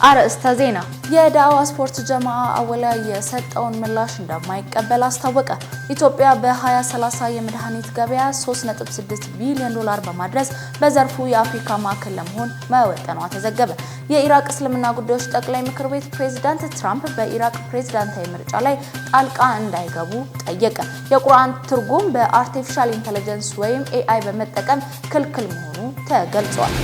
አርዕስተ ዜና የዳዋ ስፖርት ጀማዓ አወሊያ የሰጠውን ምላሽ እንደማይቀበል አስታወቀ። ኢትዮጵያ በ2030 የመድኃኒት ገበያ 3.6 ቢሊዮን ዶላር በማድረስ በዘርፉ የአፍሪካ ማዕከል ለመሆን መወጠኗ ተዘገበ። የኢራቅ እስልምና ጉዳዮች ጠቅላይ ምክር ቤት ፕሬዝዳንት ትራምፕ በኢራቅ ፕሬዝዳንታዊ ምርጫ ላይ ጣልቃ እንዳይገቡ ጠየቀ። የቁርአን ትርጉም በአርቲፊሻል ኢንተለጀንስ ወይም AI በመጠቀም ክልክል መሆኑ ተገልጿል።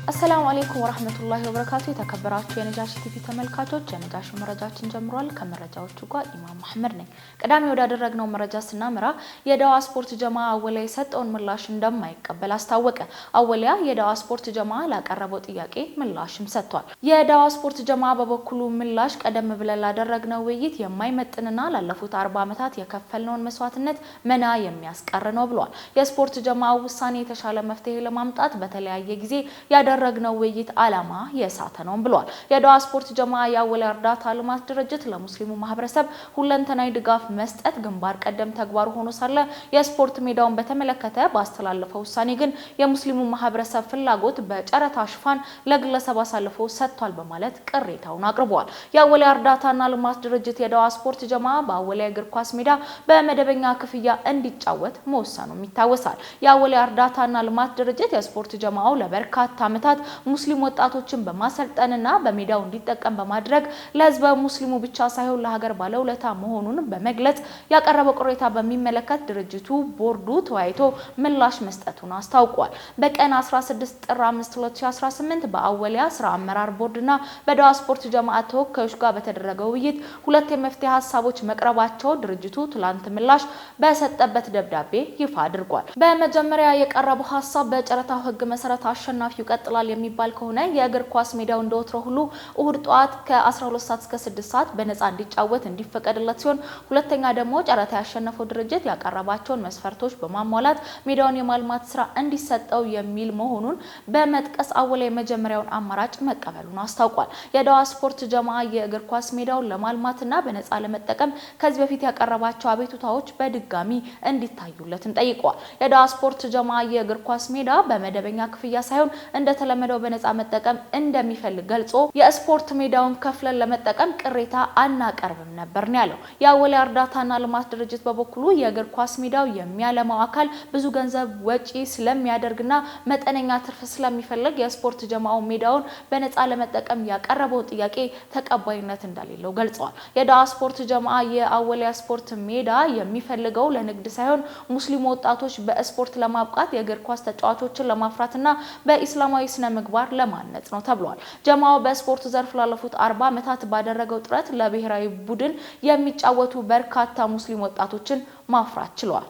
አሰላሙ አለይኩም ወራህመቱላሂ ወበረካቱ። የተከበራችሁ የነጃሺ ቲቪ ተመልካቾች የነጃሺ መረጃችን ጀምሯል። ከመረጃዎቹ ጋር ኢማም መሐመድ ነኝ። ቀዳሚ ወዳደረግነው መረጃ ስናመራ የዳዋ ስፖርት ጀማዓ አወሊያ የሰጠውን ምላሽ እንደማይቀበል አስታወቀ። አወሊያ የዳዋ ስፖርት ጀማዓ ላቀረበው ጥያቄ ምላሽም ሰጥቷል። የዳዋ ስፖርት ጀማዓ በበኩሉ ምላሽ ቀደም ብለን ላደረግነው ውይይት የማይመጥንና ላለፉት 40 ዓመታት የከፈልነውን መስዋዕትነት መና የሚያስቀር ነው ብሏል። የስፖርት ጀማዓው ውሳኔ የተሻለ መፍትሄ ለማምጣት በተለያየ ጊዜ ያደረግነው ውይይት ዓላማ የሳተ ነው ብሏል። የዳዋ ስፖርት ጀማዓ የአወሊያ እርዳታ ልማት ድርጅት ለሙስሊሙ ማህበረሰብ ሁለንተናዊ ድጋፍ መስጠት ግንባር ቀደም ተግባሩ ሆኖ ሳለ የስፖርት ሜዳውን በተመለከተ ባስተላለፈው ውሳኔ ግን የሙስሊሙ ማህበረሰብ ፍላጎት በጨረታ ሽፋን ለግለሰብ አሳልፎ ሰጥቷል በማለት ቅሬታውን አቅርቧል። የአወሊያ እርዳታና ልማት ድርጅት የዳዋ ስፖርት ጀማዓ በአወሊያ እግር ኳስ ሜዳ በመደበኛ ክፍያ እንዲጫወት መወሰኑም ይታወሳል። የአወሊያ እርዳታና ልማት ድርጅት የስፖርት ጀማዓው ለበርካታ ዓመታት ሙስሊም ወጣቶችን በማሰልጠንና በሜዳው እንዲጠቀም በማድረግ ለህዝበ ሙስሊሙ ብቻ ሳይሆን ለሀገር ባለውለታ መሆኑን በመግለጽ ያቀረበው ቅሬታ በሚመለከት ድርጅቱ ቦርዱ ተወያይቶ ምላሽ መስጠቱን አስታውቋል። በቀን 16 ጥር 5 2018 በአወሊያ ስራ አመራር ቦርድና በዳዋ ስፖርት ጀማዓ ተወካዮች ጋር በተደረገው ውይይት ሁለት የመፍትሄ ሀሳቦች መቅረባቸው ድርጅቱ ትላንት ምላሽ በሰጠበት ደብዳቤ ይፋ አድርጓል። በመጀመሪያ የቀረበው ሀሳብ በጨረታው ህግ መሰረት አሸናፊው ይቀጥላል የሚባል ከሆነ የእግር ኳስ ሜዳው እንደወትሮ ሁሉ እሁድ ጧት ከ12 ሰዓት እስከ 6 ሰዓት በነፃ እንዲጫወት እንዲፈቀድለት ሲሆን፣ ሁለተኛ ደግሞ ጨረታ ያሸነፈው ድርጅት ያቀረባቸውን መስፈርቶች በማሟላት ሜዳውን የማልማት ስራ እንዲሰጠው የሚል መሆኑን በመጥቀስ አወሊያ የመጀመሪያውን አማራጭ መቀበሉን አስታውቋል። የዳዋ ስፖርት ጀማዓ የእግር ኳስ ሜዳውን ለማልማትና በነፃ ለመጠቀም ከዚህ በፊት ያቀረባቸው አቤቱታዎች በድጋሚ እንዲታዩለትም ጠይቋል። የዳዋ ስፖርት ጀማዓ የእግር ኳስ ሜዳ በመደበኛ ክፍያ ሳይሆን እንደተለመደው በነፃ መጠቀም እንደሚፈልግ ገልጾ የስፖርት ሜዳውን ከፍለን ለመጠቀም ቅሬታ አናቀርብም ነበር ነው ያለው። የአወሊያ እርዳታና ልማት ድርጅት በበኩሉ የእግር ኳስ ሜዳው የሚያለማው አካል ብዙ ገንዘብ ወጪ ስለሚያደርግና መጠነኛ ትርፍ ስለሚፈልግ የስፖርት ጀማዓው ሜዳውን በነፃ ለመጠቀም ያቀረበው ጥያቄ ተቀባይነት እንደሌለው ገልጸዋል። የዳዋ ስፖርት ጀማዓ የአወሊያ ስፖርት ሜዳ የሚፈልገው ለንግድ ሳይሆን ሙስሊም ወጣቶች በስፖርት ለማብቃት የእግር ኳስ ተጫዋቾችን ለማፍራትና በኢስላማዊ ስነ ምግባር ለማነጽ ነው ተብሏል። ጀማዓው በስፖርት ዘርፍ ላለፉት 40 ዓመታት ባደረገው ጥረት ለብሔራዊ ቡድን የሚጫወቱ በርካታ ሙስሊም ወጣቶችን ማፍራት ችሏል።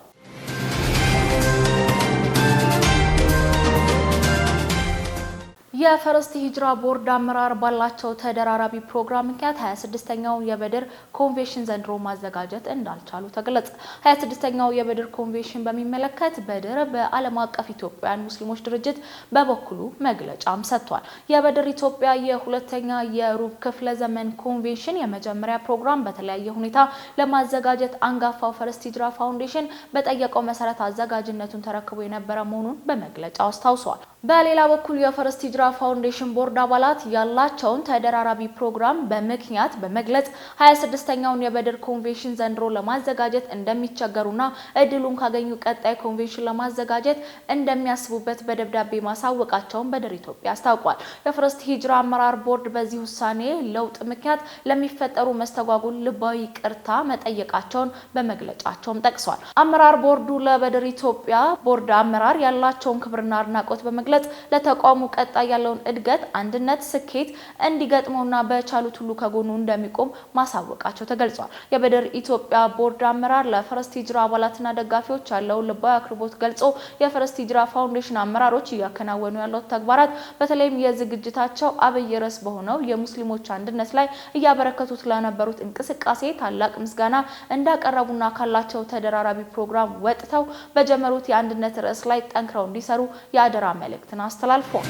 የፈረስቲ ሂጅራ ቦርድ አመራር ባላቸው ተደራራቢ ፕሮግራም ምክንያት 26ኛው የበድር ኮንቬንሽን ዘንድሮ ማዘጋጀት እንዳልቻሉ ተገለጸ። 26ኛው የበድር ኮንቬንሽን በሚመለከት በድር በዓለም አቀፍ ኢትዮጵያውያን ሙስሊሞች ድርጅት በበኩሉ መግለጫም ሰጥቷል። የበድር ኢትዮጵያ የሁለተኛ የሩብ ክፍለ ዘመን ኮንቬንሽን የመጀመሪያ ፕሮግራም በተለያየ ሁኔታ ለማዘጋጀት አንጋፋው ፈረስቲ ሂጅራ ፋውንዴሽን በጠየቀው መሰረት አዘጋጅነቱን ተረክቦ የነበረ መሆኑን በመግለጫው አስታውሷል። በሌላ በኩል የፈረስቲ ሂጅራ ፋውንዴሽን ቦርድ አባላት ያላቸውን ተደራራቢ ፕሮግራም በምክንያት በመግለጽ 26ኛውን የበድር ኮንቬንሽን ዘንድሮ ለማዘጋጀት እንደሚቸገሩና እድሉን ካገኙ ቀጣይ ኮንቬንሽን ለማዘጋጀት እንደሚያስቡበት በደብዳቤ ማሳወቃቸውን በድር ኢትዮጵያ አስታውቋል። የፈረስቲ ሂጅራ አመራር ቦርድ በዚህ ውሳኔ ለውጥ ምክንያት ለሚፈጠሩ መስተጓጉል ልባዊ ይቅርታ መጠየቃቸውን በመግለጫቸውም ጠቅሷል። አመራር ቦርዱ ለበድር ኢትዮጵያ ቦርድ አመራር ያላቸውን ክብርና አድናቆት በመግለጽ ለተቋሙ ቀጣይ ያለውን እድገት፣ አንድነት፣ ስኬት እንዲገጥመውና በቻሉት ሁሉ ከጎኑ እንደሚቆም ማሳወቃቸው ተገልጿል። የበድር ኢትዮጵያ ቦርድ አመራር ለፈረስቲ ሂጅራ አባላትና ደጋፊዎች ያለውን ልባዊ አክብሮት ገልጾ የፈረስቲ ሂጅራ ፋውንዴሽን አመራሮች እያከናወኑ ያሉት ተግባራት በተለይም የዝግጅታቸው አብይ ርዕስ በሆነው የሙስሊሞች አንድነት ላይ እያበረከቱት ለነበሩት እንቅስቃሴ ታላቅ ምስጋና እንዳቀረቡና ካላቸው ተደራራቢ ፕሮግራም ወጥተው በጀመሩት የአንድነት ርዕስ ላይ ጠንክረው እንዲሰሩ የአደራ መልእክትን አስተላልፈዋል።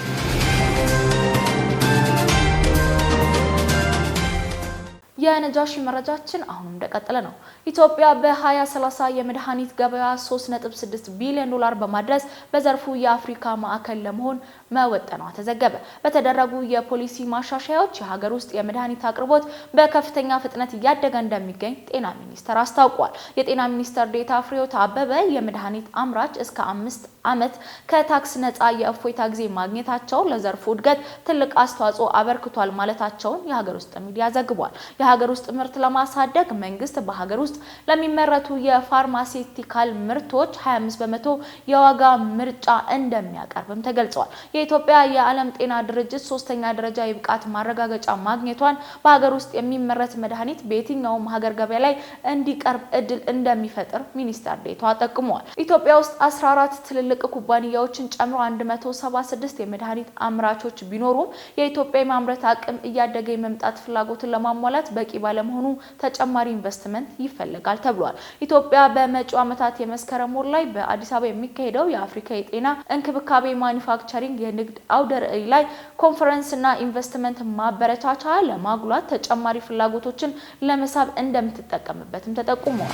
የነጃሺ መረጃችን አሁንም እንደቀጠለ ነው። ኢትዮጵያ በ2030 የመድኃኒት ገበያ 3.6 ቢሊዮን ዶላር በማድረስ በዘርፉ የአፍሪካ ማዕከል ለመሆን መወጠኗ ተዘገበ። በተደረጉ የፖሊሲ ማሻሻያዎች የሀገር ውስጥ የመድኃኒት አቅርቦት በከፍተኛ ፍጥነት እያደገ እንደሚገኝ ጤና ሚኒስቴር አስታውቋል። የጤና ሚኒስትር ዴኤታ ፍሬሕይወት አበበ የመድኃኒት አምራች እስከ 5 ዓመት ከታክስ ነፃ የእፎይታ ጊዜ ማግኘታቸው ለዘርፉ እድገት ትልቅ አስተዋጽኦ አበርክቷል ማለታቸውን የሀገር ውስጥ ሚዲያ ዘግቧል። የሀገር ውስጥ ምርት ለማሳደግ መንግስት በሀገር ውስጥ ለሚመረቱ የፋርማሲውቲካል ምርቶች 25 በመቶ የዋጋ ምርጫ እንደሚያቀርብም ተገልጿል። የኢትዮጵያ የዓለም ጤና ድርጅት 3ኛ ደረጃ የብቃት ማረጋገጫ ማግኘቷን በሀገር ውስጥ የሚመረት መድኃኒት በየትኛውም ሀገር ገበያ ላይ እንዲቀርብ እድል እንደሚፈጥር ሚኒስትር ዴኤታዋ ጠቁመዋል። ኢትዮጵያ ውስጥ 14 ትልልቅ ኩባንያዎችን ጨምሮ 176 የመድኃኒት አምራቾች ቢኖሩም የኢትዮጵያ የማምረት አቅም እያደገ የመምጣት ፍላጎትን ለማሟላት በቂ ባለመሆኑ ተጨማሪ ኢንቨስትመንት ይፈልጋል ተብሏል። ኢትዮጵያ በመጪው ዓመታት የመስከረም ወር ላይ በአዲስ አበባ የሚካሄደው የአፍሪካ የጤና እንክብካቤ ማኒፋክቸሪንግ የንግድ አውደ ርዕይ ላይ ኮንፈረንስና ኢንቨስትመንት ማበረታቻ ለማጉላት ተጨማሪ ፍላጎቶችን ለመሳብ እንደምትጠቀምበትም ተጠቁሟል።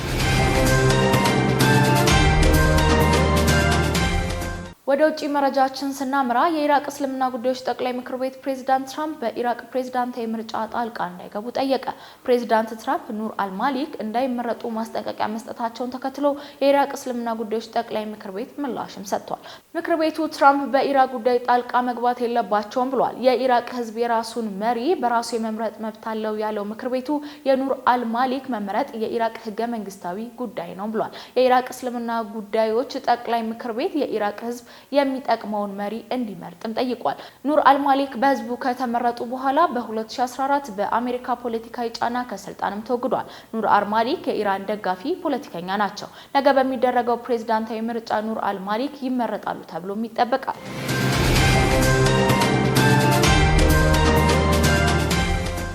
ወደ ውጪ መረጃችን ስናምራ የኢራቅ እስልምና ጉዳዮች ጠቅላይ ምክር ቤት ፕሬዝዳንት ትራምፕ በኢራቅ ፕሬዝዳንታዊ ምርጫ ጣልቃ እንዳይገቡ ጠየቀ። ፕሬዝዳንት ትራምፕ ኑር አልማሊክ እንዳይመረጡ ማስጠንቀቂያ መስጠታቸውን ተከትሎ የኢራቅ እስልምና ጉዳዮች ጠቅላይ ምክር ቤት ምላሽም ሰጥቷል። ምክር ቤቱ ትራምፕ በኢራቅ ጉዳይ ጣልቃ መግባት የለባቸውም ብሏል። የኢራቅ ሕዝብ የራሱን መሪ በራሱ የመምረጥ መብት አለው ያለው ምክር ቤቱ የኑር አልማሊክ መመረጥ የኢራቅ ህገ መንግስታዊ ጉዳይ ነው ብሏል። የኢራቅ እስልምና ጉዳዮች ጠቅላይ ምክር ቤት የኢራቅ ሕዝብ የሚጠቅመውን መሪ እንዲመርጥም ጠይቋል። ኑር አልማሊክ በህዝቡ ከተመረጡ በኋላ በ2014 በአሜሪካ ፖለቲካዊ ጫና ከስልጣንም ተወግዷል። ኑር አልማሊክ የኢራን ደጋፊ ፖለቲከኛ ናቸው። ነገ በሚደረገው ፕሬዝዳንታዊ ምርጫ ኑር አልማሊክ ይመረጣሉ ተብሎም ይጠበቃል።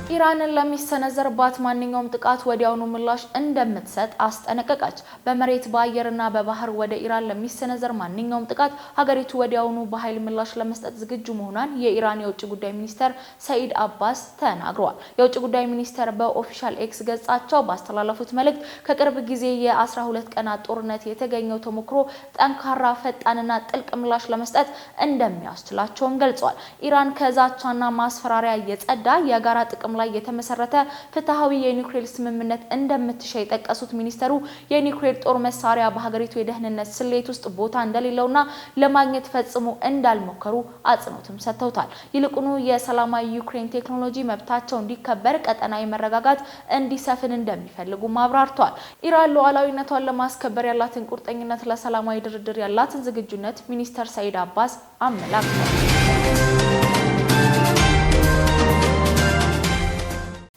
ኢራንን ለሚሰነዘርባት ማንኛውም ጥቃት ወዲያውኑ ምላሽ እንደምትሰጥ አስጠነቀቀች። በመሬት በአየርና በባህር ወደ ኢራን ለሚሰነዘር ማንኛውም ጥቃት ሀገሪቱ ወዲያውኑ በኃይል ምላሽ ለመስጠት ዝግጁ መሆኗን የኢራን የውጭ ጉዳይ ሚኒስተር ሰኢድ አባስ ተናግረዋል። የውጭ ጉዳይ ሚኒስተር በኦፊሻል ኤክስ ገጻቸው ባስተላለፉት መልእክት ከቅርብ ጊዜ የ12 ቀናት ጦርነት የተገኘው ተሞክሮ ጠንካራ፣ ፈጣንና ጥልቅ ምላሽ ለመስጠት እንደሚያስችላቸውም ገልጿል። ኢራን ከዛቻና ማስፈራሪያ የጸዳ የጋራ ጥቅም ላይ የተመሰረተ ፍትሃዊ የኒውክሌር ስምምነት እንደምትሻ የጠቀሱት ሚኒስተሩ የኒውክሌር ጦር መሳሪያ በሀገሪቱ የደህንነት ስሌት ውስጥ ቦታ እንደሌለውና ለማግኘት ፈጽሞ እንዳልሞከሩ አጽንኦትም ሰጥተውታል። ይልቁኑ የሰላማዊ ዩክሬን ቴክኖሎጂ መብታቸው እንዲከበር፣ ቀጠናዊ መረጋጋት እንዲሰፍን እንደሚፈልጉ አብራርተዋል። ኢራን ሉዓላዊነቷን ለማስከበር ያላትን ቁርጠኝነት፣ ለሰላማዊ ድርድር ያላትን ዝግጁነት ሚኒስተር ሰኢድ አባስ አመላክተዋል።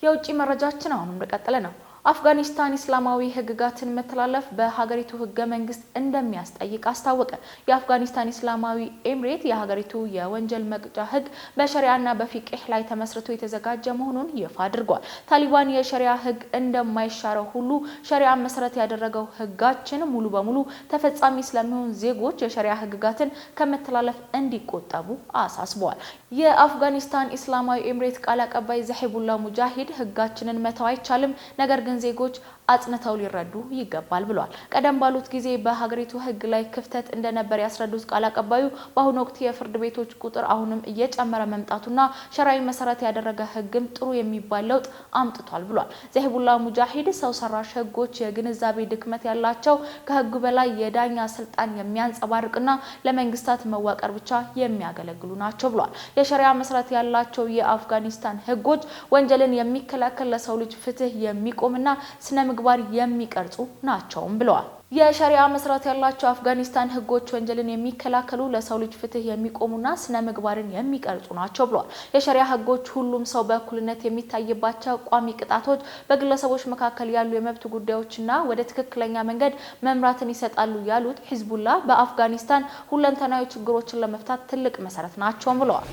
የውጭ መረጃችን አሁንም እንደቀጠለ ነው። አፍጋኒስታን እስላማዊ ህግጋትን መተላለፍ በሀገሪቱ ህገ መንግስት እንደሚያስጠይቅ አስታወቀ። የአፍጋኒስታን እስላማዊ ኤምሬት የሀገሪቱ የወንጀል መቅጫ ህግ በሸሪዓና በፊቅህ ላይ ተመስርቶ የተዘጋጀ መሆኑን ይፋ አድርጓል። ታሊባን የሸሪዓ ህግ እንደማይሻረው ሁሉ ሸሪዓ መሰረት ያደረገው ህጋችን ሙሉ በሙሉ ተፈጻሚ ስለሚሆን ዜጎች የሸሪዓ ህግጋትን ከመተላለፍ እንዲቆጠቡ አሳስበዋል። የአፍጋኒስታን እስላማዊ ኤምሬት ቃል አቀባይ ዘሂቡላ ሙጃሂድ ህጋችንን መተው አይቻልም፣ ነገር ግን ዜጎች አጽንተው ሊረዱ ይገባል ብሏል። ቀደም ባሉት ጊዜ በሀገሪቱ ህግ ላይ ክፍተት እንደነበር ያስረዱት ቃል አቀባዩ በአሁኑ ወቅት የፍርድ ቤቶች ቁጥር አሁንም እየጨመረ መምጣቱና ሸራዊ መሰረት ያደረገ ህግም ጥሩ የሚባል ለውጥ አምጥቷል ብሏል። ዘሂቡላ ሙጃሂድ ሰው ሰራሽ ህጎች የግንዛቤ ድክመት ያላቸው፣ ከህጉ በላይ የዳኛ ስልጣን የሚያንጸባርቅና ለመንግስታት መዋቀር ብቻ የሚያገለግሉ ናቸው ብሏል። የሸሪዓ መሰረት ያላቸው የአፍጋኒስታን ህጎች ወንጀልን የሚከላከል፣ ለሰው ልጅ ፍትህ የሚቆምና ስነ ምግባር የሚቀርጹ ናቸውም ብለዋል። የሸሪዓ መሰረት ያላቸው አፍጋኒስታን ህጎች ወንጀልን የሚከላከሉ፣ ለሰው ልጅ ፍትህ የሚቆሙና ስነ ምግባርን የሚቀርጹ ናቸው ብለዋል። የሸሪዓ ህጎች ሁሉም ሰው በእኩልነት የሚታይባቸው ቋሚ ቅጣቶች፣ በግለሰቦች መካከል ያሉ የመብት ጉዳዮችና ወደ ትክክለኛ መንገድ መምራትን ይሰጣሉ ያሉት ሂዝቡላ በአፍጋኒስታን ሁለንተናዊ ችግሮችን ለመፍታት ትልቅ መሰረት ናቸውም ብለዋል።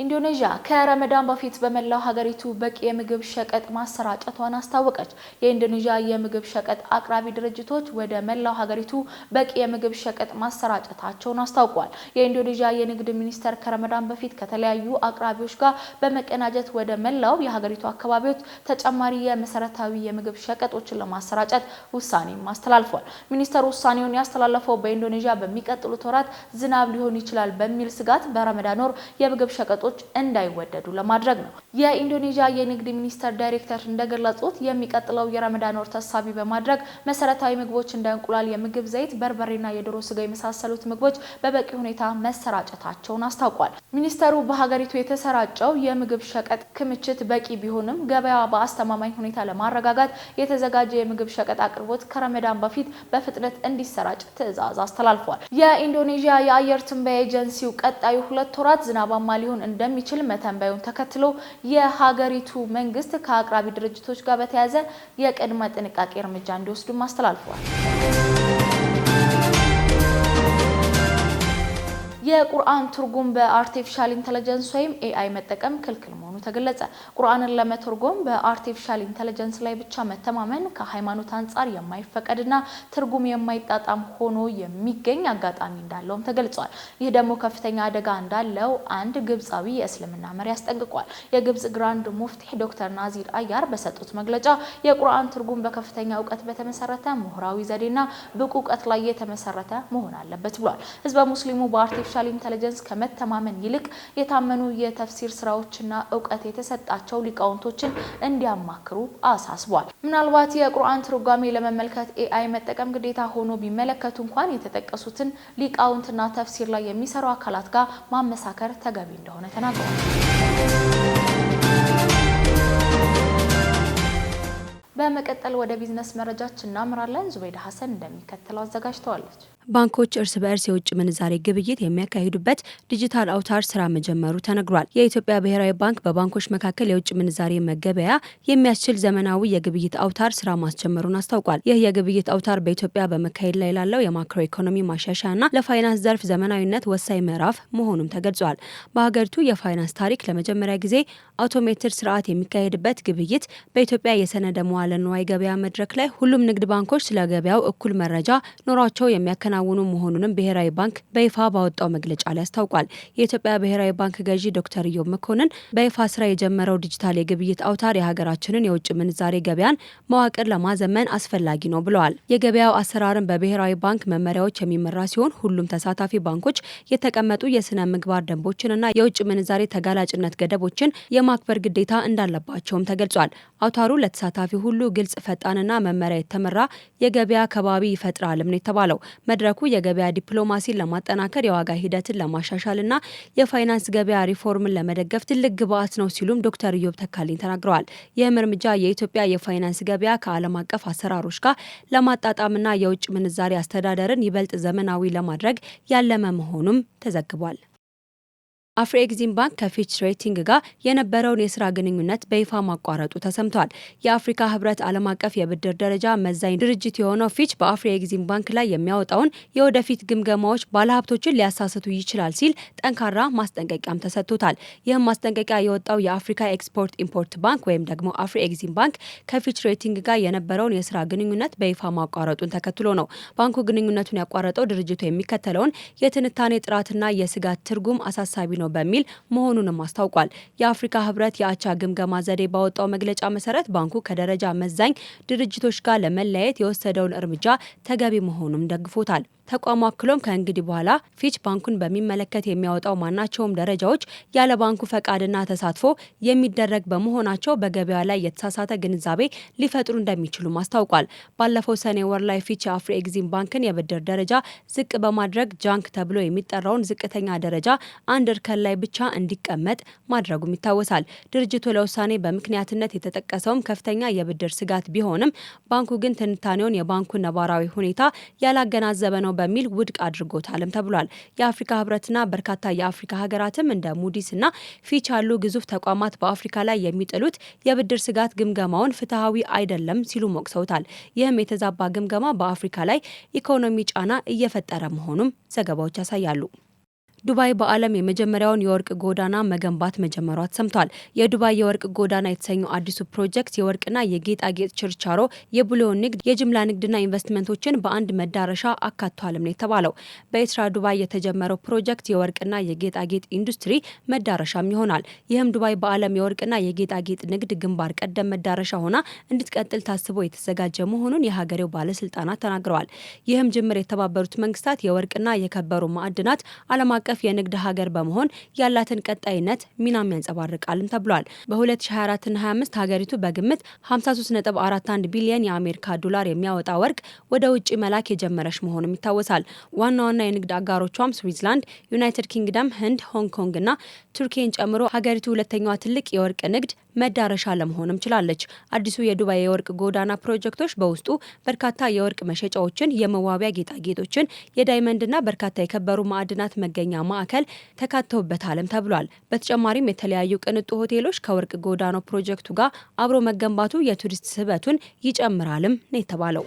ኢንዶኔዥያ ከረመዳን በፊት በመላው ሀገሪቱ በቂ የምግብ ሸቀጥ ማሰራጨቷን አስታወቀች። የኢንዶኔዥያ የምግብ ሸቀጥ አቅራቢ ድርጅቶች ወደ መላው ሀገሪቱ በቂ የምግብ ሸቀጥ ማሰራጨታቸውን አስታውቋል። የኢንዶኔዥያ የንግድ ሚኒስቴር ከረመዳን በፊት ከተለያዩ አቅራቢዎች ጋር በመቀናጀት ወደ መላው የሀገሪቱ አካባቢዎች ተጨማሪ የመሰረታዊ የምግብ ሸቀጦችን ለማሰራጨት ውሳኔ አስተላልፏል። ሚኒስቴሩ ውሳኔውን ያስተላለፈው በኢንዶኔዥያ በሚቀጥሉት ወራት ዝናብ ሊሆን ይችላል በሚል ስጋት በረመዳን ወር የምግብ ሸቀጦች እንዳይወደዱ ለማድረግ ነው። የኢንዶኔዥያ የንግድ ሚኒስቴር ዳይሬክተር እንደገለጹት የሚቀጥለው የረመዳን ወር ታሳቢ በማድረግ መሰረታዊ ምግቦች እንደ እንቁላል፣ የምግብ ዘይት፣ በርበሬና የዶሮ ስጋ የመሳሰሉት ምግቦች በበቂ ሁኔታ መሰራጨታቸውን አስታውቋል። ሚኒስቴሩ በሀገሪቱ የተሰራጨው የምግብ ሸቀጥ ክምችት በቂ ቢሆንም ገበያ በአስተማማኝ ሁኔታ ለማረጋጋት የተዘጋጀ የምግብ ሸቀጥ አቅርቦት ከረመዳን በፊት በፍጥነት እንዲሰራጭ ትዕዛዝ አስተላልፏል። የኢንዶኔዥያ የአየር ትንበያ ኤጀንሲው ቀጣዩ 2 ወራት ዝናባማ ሊሆን እንደሚችል መተንበዩን ተከትሎ የሀገሪቱ መንግስት ከአቅራቢ ድርጅቶች ጋር በተያያዘ የቅድመ ጥንቃቄ እርምጃ እንዲወስዱ አስተላልፏል። የቁርአን ትርጉም በአርቲፊሻል ኢንተለጀንስ ወይም ኤአይ መጠቀም ክልክል መሆኑ ተገለጸ። ቁርአንን ለመተርጎም በአርቲፊሻል ኢንተለጀንስ ላይ ብቻ መተማመን ከሃይማኖት አንጻር የማይፈቀድና ትርጉም የማይጣጣም ሆኖ የሚገኝ አጋጣሚ እንዳለውም ተገልጿል። ይህ ደግሞ ከፍተኛ አደጋ እንዳለው አንድ ግብጻዊ የእስልምና መሪ አስጠንቅቋል። የግብጽ ግራንድ ሙፍቲ ዶክተር ናዚር አያር በሰጡት መግለጫ የቁርአን ትርጉም በከፍተኛ እውቀት በተመሰረተ ምሁራዊ ዘዴና ብቁ እውቀት ላይ የተመሰረተ መሆን አለበት ብሏል። ህዝበ ሙስሊሙ በአርቲፊሻል ኢንተለጀንስ ከመተማመን ይልቅ የታመኑ የተፍሲር ስራዎችና እውቀት የተሰጣቸው ሊቃውንቶችን እንዲያማክሩ አሳስቧል። ምናልባት የቁርአን ትርጓሜ ለመመልከት ኤአይ መጠቀም ግዴታ ሆኖ ቢመለከቱ እንኳን የተጠቀሱትን ሊቃውንትና ተፍሲር ላይ የሚሰሩ አካላት ጋር ማመሳከር ተገቢ እንደሆነ ተናግረዋል። በመቀጠል ወደ ቢዝነስ መረጃችን እናምራለን። ዙበይዳ ሀሰን እንደሚከተለው አዘጋጅተዋለች። ባንኮች እርስ በእርስ የውጭ ምንዛሬ ግብይት የሚያካሂዱበት ዲጂታል አውታር ስራ መጀመሩ ተነግሯል። የኢትዮጵያ ብሔራዊ ባንክ በባንኮች መካከል የውጭ ምንዛሬ መገበያ የሚያስችል ዘመናዊ የግብይት አውታር ስራ ማስጀመሩን አስታውቋል። ይህ የግብይት አውታር በኢትዮጵያ በመካሄድ ላይ ላለው የማክሮ ኢኮኖሚ ማሻሻያና ለፋይናንስ ዘርፍ ዘመናዊነት ወሳኝ ምዕራፍ መሆኑም ተገልጿል። በሀገሪቱ የፋይናንስ ታሪክ ለመጀመሪያ ጊዜ አውቶሜትድ ስርዓት የሚካሄድበት ግብይት በኢትዮጵያ የሰነደ መዋለ ንዋይ ገበያ መድረክ ላይ ሁሉም ንግድ ባንኮች ስለ ገበያው እኩል መረጃ ኖሯቸው የሚያከናውኑ መሆኑንም ብሔራዊ ባንክ በይፋ ባወጣው መግለጫ ላይ አስታውቋል። የኢትዮጵያ ብሔራዊ ባንክ ገዢ ዶክተር ኢዮብ መኮንን በይፋ ስራ የጀመረው ዲጂታል የግብይት አውታር የሀገራችንን የውጭ ምንዛሬ ገበያን መዋቅር ለማዘመን አስፈላጊ ነው ብለዋል። የገበያው አሰራርን በብሔራዊ ባንክ መመሪያዎች የሚመራ ሲሆን ሁሉም ተሳታፊ ባንኮች የተቀመጡ የስነ ምግባር ደንቦችንና የውጭ ምንዛሬ ተጋላጭነት ገደቦችን የማክበር ግዴታ እንዳለባቸውም ተገልጿል። አውታሩ ለተሳታፊ ሁሉ ግልጽ፣ ፈጣንና መመሪያ የተመራ የገበያ ከባቢ ይፈጥራልም ነው የተባለው። መድረኩ የገበያ ዲፕሎማሲን ለማጠናከር፣ የዋጋ ሂደትን ለማሻሻልና የፋይናንስ ገበያ ሪፎርምን ለመደገፍ ትልቅ ግብዓት ነው ሲሉም ዶክተር ኢዮብ ተካልኝ ተናግረዋል። ይህም እርምጃ የኢትዮጵያ የፋይናንስ ገበያ ከዓለም አቀፍ አሰራሮች ጋር ለማጣጣምና የውጭ ምንዛሬ አስተዳደርን ይበልጥ ዘመናዊ ለማድረግ ያለመ መሆኑም ተዘግቧል። አፍሪ ኤግዚም ባንክ ከፊች ሬቲንግ ጋር የነበረውን የስራ ግንኙነት በይፋ ማቋረጡ ተሰምቷል። የአፍሪካ ህብረት ዓለም አቀፍ የብድር ደረጃ መዛኝ ድርጅት የሆነው ፊች በአፍሪ ኤግዚም ባንክ ላይ የሚያወጣውን የወደፊት ግምገማዎች ባለሀብቶችን ሊያሳስቱ ይችላል ሲል ጠንካራ ማስጠንቀቂያም ተሰጥቶታል። ይህም ማስጠንቀቂያ የወጣው የአፍሪካ ኤክስፖርት ኢምፖርት ባንክ ወይም ደግሞ አፍሪ ኤግዚም ባንክ ከፊች ሬቲንግ ጋር የነበረውን የስራ ግንኙነት በይፋ ማቋረጡን ተከትሎ ነው። ባንኩ ግንኙነቱን ያቋረጠው ድርጅቱ የሚከተለውን የትንታኔ ጥራትና የስጋት ትርጉም አሳሳቢ ነው በሚል መሆኑንም አስታውቋል። የአፍሪካ ህብረት የአቻ ግምገማ ዘዴ ባወጣው መግለጫ መሰረት ባንኩ ከደረጃ መዛኝ ድርጅቶች ጋር ለመለያየት የወሰደውን እርምጃ ተገቢ መሆኑን ደግፎታል። ተቋሙ አክሎም ከእንግዲህ በኋላ ፊች ባንኩን በሚመለከት የሚያወጣው ማናቸውም ደረጃዎች ያለ ባንኩ ፈቃድና ተሳትፎ የሚደረግ በመሆናቸው በገበያ ላይ የተሳሳተ ግንዛቤ ሊፈጥሩ እንደሚችሉም አስታውቋል። ባለፈው ሰኔ ወር ላይ ፊች የአፍሪ ኤግዚም ባንክን የብድር ደረጃ ዝቅ በማድረግ ጃንክ ተብሎ የሚጠራውን ዝቅተኛ ደረጃ አንድ እርከን ላይ ብቻ እንዲቀመጥ ማድረጉም ይታወሳል። ድርጅቱ ለውሳኔ በምክንያትነት የተጠቀሰውም ከፍተኛ የብድር ስጋት ቢሆንም ባንኩ ግን ትንታኔውን የባንኩ ነባራዊ ሁኔታ ያላገናዘበ ነው በሚል ውድቅ አድርጎታልም ተብሏል። የአፍሪካ ህብረትና በርካታ የአፍሪካ ሀገራትም እንደ ሙዲስ እና ፊች ያሉ ግዙፍ ተቋማት በአፍሪካ ላይ የሚጥሉት የብድር ስጋት ግምገማውን ፍትሐዊ አይደለም ሲሉ ወቅሰውታል። ይህም የተዛባ ግምገማ በአፍሪካ ላይ ኢኮኖሚ ጫና እየፈጠረ መሆኑም ዘገባዎች ያሳያሉ። ዱባይ በዓለም የመጀመሪያውን የወርቅ ጎዳና መገንባት መጀመሯ ተሰምቷል። የዱባይ የወርቅ ጎዳና የተሰኘው አዲሱ ፕሮጀክት የወርቅና የጌጣጌጥ ችርቻሮ፣ የቡሊዮን ንግድ፣ የጅምላ ንግድና ኢንቨስትመንቶችን በአንድ መዳረሻ አካቷልም ነው የተባለው። በኤትራ ዱባይ የተጀመረው ፕሮጀክት የወርቅና የጌጣጌጥ ኢንዱስትሪ መዳረሻም ይሆናል። ይህም ዱባይ በዓለም የወርቅና የጌጣጌጥ ንግድ ግንባር ቀደም መዳረሻ ሆና እንድትቀጥል ታስቦ የተዘጋጀ መሆኑን የሀገሬው ባለስልጣናት ተናግረዋል። ይህም ጅምር የተባበሩት መንግስታት የወርቅና የከበሩ ማዕድናት ዓለም አቀፍ የንግድ ሀገር በመሆን ያላትን ቀጣይነት ሚናም ያንጸባርቃልም ተብሏል። በ2024 እና 25 ሀገሪቱ በግምት 53.41 ቢሊዮን የአሜሪካ ዶላር የሚያወጣ ወርቅ ወደ ውጭ መላክ የጀመረች መሆኑም ይታወሳል። ዋና ዋና የንግድ አጋሮቿም ስዊትዘርላንድ፣ ዩናይትድ ኪንግደም፣ ህንድ፣ ሆንግ ኮንግ እና ቱርኪን ጨምሮ ሀገሪቱ ሁለተኛዋ ትልቅ የወርቅ ንግድ መዳረሻ ለመሆንም ችላለች። አዲሱ የዱባይ የወርቅ ጎዳና ፕሮጀክቶች በውስጡ በርካታ የወርቅ መሸጫዎችን፣ የመዋቢያ ጌጣጌጦችን፣ የዳይመንድና በርካታ የከበሩ ማዕድናት መገኛ ማዕከል ተካተውበታልም ተብሏል። በተጨማሪም የተለያዩ ቅንጡ ሆቴሎች ከወርቅ ጎዳናው ፕሮጀክቱ ጋር አብሮ መገንባቱ የቱሪስት ስበቱን ይጨምራልም ነው የተባለው።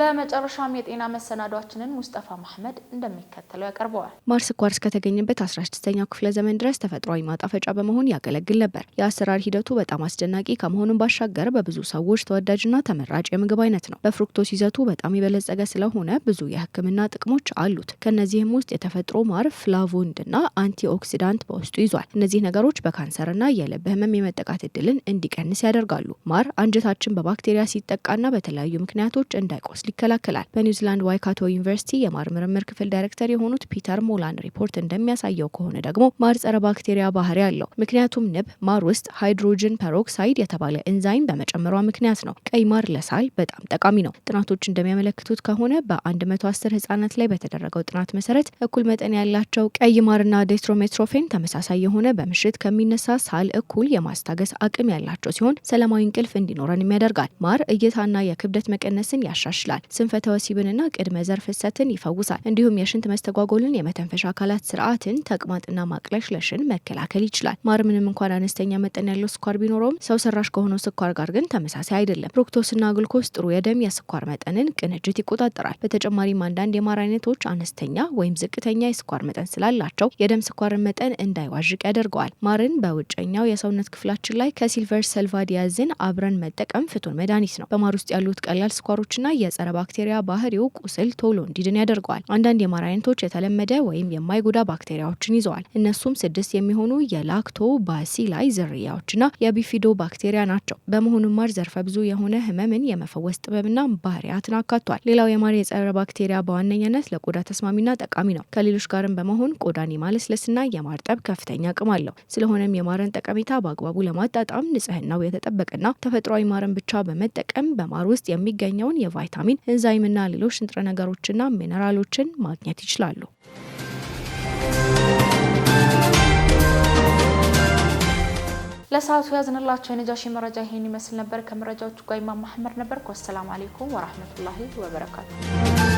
በመጨረሻም የጤና መሰናዷችንን ሙስጠፋ መሐመድ እንደሚከተለው ያቀርበዋል። ማር ስኳር እስከተገኘበት 16ኛው ክፍለ ዘመን ድረስ ተፈጥሯዊ ማጣፈጫ በመሆን ያገለግል ነበር። የአሰራር ሂደቱ በጣም አስደናቂ ከመሆኑም ባሻገር በብዙ ሰዎች ተወዳጅና ተመራጭ የምግብ አይነት ነው። በፍሩክቶስ ይዘቱ በጣም የበለጸገ ስለሆነ ብዙ የሕክምና ጥቅሞች አሉት። ከነዚህም ውስጥ የተፈጥሮ ማር ፍላቮንድና አንቲኦክሲዳንት በውስጡ ይዟል። እነዚህ ነገሮች በካንሰርና የልብ ህመም የመጠቃት እድልን እንዲቀንስ ያደርጋሉ። ማር አንጀታችን በባክቴሪያ ሲጠቃና በተለያዩ ምክንያቶች እንዳይቆስል ይከላከላል። በኒውዚላንድ ዋይካቶ ዩኒቨርሲቲ የማር ምርምር ክፍል ዳይሬክተር የሆኑት ፒተር ሞላን ሪፖርት እንደሚያሳየው ከሆነ ደግሞ ማር ጸረ ባክቴሪያ ባህሪ ያለው፣ ምክንያቱም ንብ ማር ውስጥ ሃይድሮጅን ፐሮክሳይድ የተባለ ኤንዛይም በመጨመሯ ምክንያት ነው። ቀይ ማር ለሳል በጣም ጠቃሚ ነው። ጥናቶች እንደሚያመለክቱት ከሆነ በ110 ህጻናት ላይ በተደረገው ጥናት መሰረት እኩል መጠን ያላቸው ቀይ ማርና ዴስትሮሜትሮፌን ተመሳሳይ የሆነ በምሽት ከሚነሳ ሳል እኩል የማስታገስ አቅም ያላቸው ሲሆን ሰላማዊ እንቅልፍ እንዲኖረን ያደርጋል። ማር እይታና የክብደት መቀነስን ያሻሽላል። ስንፈተ ወሲብንና ቅድመ ዘር ፍሰትን ይፈውሳል። እንዲሁም የሽንት መስተጓጎልን፣ የመተንፈሻ አካላት ስርዓትን፣ ተቅማጥና ማቅለሽለሽን መከላከል ይችላል። ማር ምንም እንኳን አነስተኛ መጠን ያለው ስኳር ቢኖረውም ሰው ሰራሽ ከሆነው ስኳር ጋር ግን ተመሳሳይ አይደለም። ፍሩክቶስና ግሉኮስ ጥሩ የደም የስኳር መጠንን ቅንጅት ይቆጣጠራል። በተጨማሪም አንዳንድ የማር አይነቶች አነስተኛ ወይም ዝቅተኛ የስኳር መጠን ስላላቸው የደም ስኳርን መጠን እንዳይዋዥቅ ያደርገዋል። ማርን በውጨኛው የሰውነት ክፍላችን ላይ ከሲልቨር ሰልቫዲያዝን አብረን መጠቀም ፍቱን መድኃኒት ነው። በማር ውስጥ ያሉት ቀላል ስኳሮችና የጸረ ባክቴሪያ ባህሪው ቁስል ቶሎ እንዲድን ያደርገዋል። አንዳንድ የማር አይነቶች የተለመደ ወይም የማይጎዳ ባክቴሪያዎችን ይዘዋል። እነሱም 6 የሚሆኑ የላክቶ ባሲላይ ዝርያዎችና የቢፊዶ ባክቴሪያ ናቸው። በመሆኑም ማር ዘርፈ ብዙ የሆነ ህመምን የመፈወስ ጥበብና ባህሪያትን አካቷል። ሌላው የማር የጸረ ባክቴሪያ በዋነኛነት ለቆዳ ተስማሚና ጠቃሚ ነው። ከሌሎች ጋርም በመሆን ቆዳን የማለስለስና የማርጠብ ከፍተኛ አቅም አለው። ስለሆነም የማርን ጠቀሜታ በአግባቡ ለማጣጣም ንጽህናው የተጠበቀና ተፈጥሯዊ ማርን ብቻ በመጠቀም በማር ውስጥ የሚገኘውን የቫይታሚን ኤንዛይምና ሌሎች ንጥረ ነገሮችና ሚነራሎችን ማግኘት ይችላሉ። ለሰዓቱ ያዝንላችሁ የነጃሺ መረጃ ይሄን ይመስል ነበር። ከመረጃዎቹ ጋር ኢማም መሐመድ ነበር። ወሰላሙ አለይኩም ወራህመቱላሂ ወበረካቱ።